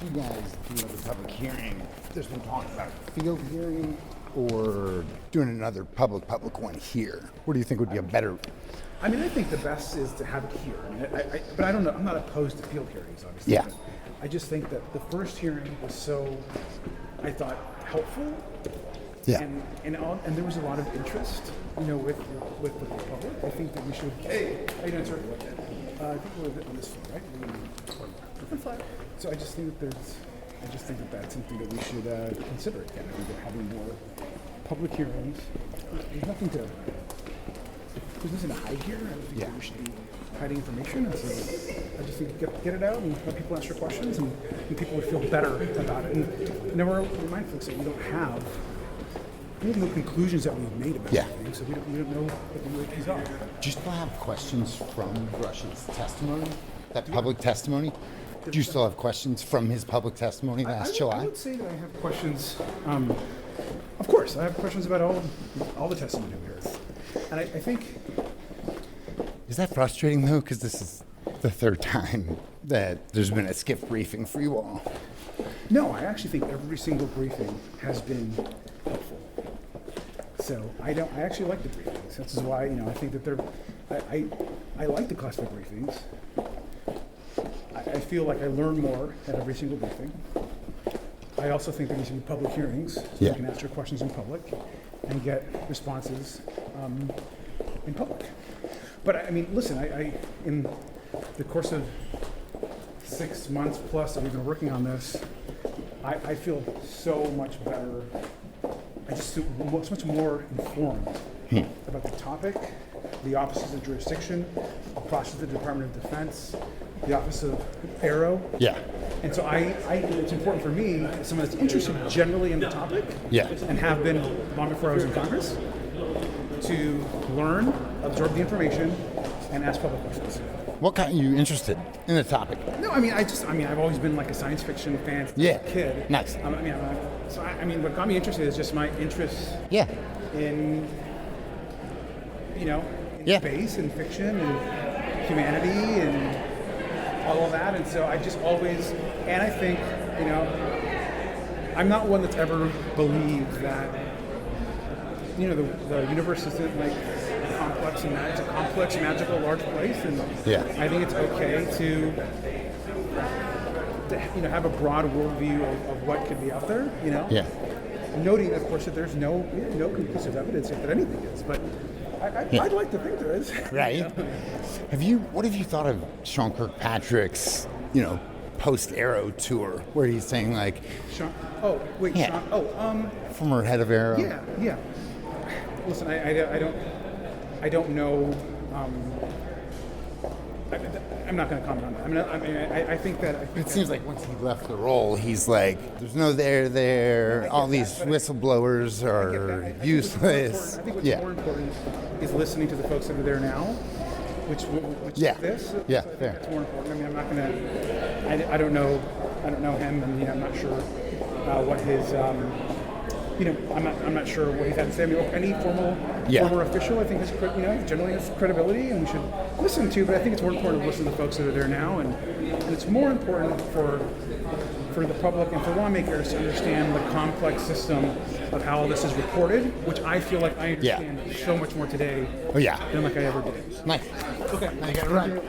you guys do another public hearing, there's been talk about a field hearing or doing another public one here. What do you think would be a better? I mean, I think the best is to have it here. But I don't know. I'm not opposed to field hearings, obviously. Yeah. I just think that the first hearing was so, I thought, helpful. Yeah. And there was a lot of interest, with the public. I think that we should. Hey, how you doing, sir? I think we're on this floor, right? So I just think that that's something that we should consider again. I think that having more public hearings. There's nothing to hide here. I don't think that we should be hiding information. And so I just think get it out and let people answer questions, and people would feel better about it. And we're remind folks that we have no conclusions that we've made about anything, so we don't know what the UAPs are. Do you still have questions from Russia's testimony, that public testimony? Do you still have questions from his public testimony last July? I would say that I have questions. Of course, I have questions about all the testimony we heard. And I think... Is that frustrating, though? Because this is the third time that there's been a SCIF briefing for you all. No, I actually think every single briefing has been helpful. So I actually like the briefings. This is why, I think that I like the classified briefings. I feel like I learn more at every single briefing. I also think there needs to be public hearings so you can ask your questions in public and get responses in public. But I mean, listen, I in the course of 6 months plus that we've been working on this, I feel so much better. I just feel so much more informed about the topic, the offices of jurisdiction, the process of the Department of Defense, the Office of AARO. Yeah. And so it's important for me, as someone that's interested generally in the topic, and have been long before I was in Congress, to learn, absorb the information, and ask public questions. What got you interested in the topic? No, I've always been like a science fiction fan since I was a kid. Nice. What got me interested is just my interest in, space and fiction and humanity and all of that. And so I just always, and I think, I'm not one that's ever believed that, the universe isn't like complex and it's a complex, magical, large place. And I think it's okay to have a broad worldview of what could be out there, Noting, of course, that there's no conclusive evidence that anything is, but I'd like to think there is. Right. What have you thought of Sean Kirkpatrick's, post-AARO tour, where he's saying like... Sean? Oh, wait, Sean? Oh, former head of AARO. Yeah. Listen, I don't know... I'm not going to comment on that. I think that... It seems like once he left the role, he's like, there's no there. All these whistleblowers are useless. I think what's more important is listening to the folks that are there now, which is this. Yeah, fair. That's more important. I'm not going to... I don't know him, and I'm not sure what his... I'm not sure what he's had to say. Any former official, I think, generally has credibility, and we should listen to. But I think it's more important to listen to the folks that are there now, and it's more important for the public and for lawmakers to understand the complex system of how this is reported, which I feel like I understand so much more today than like I ever did. Nice. Okay. Now you got to run.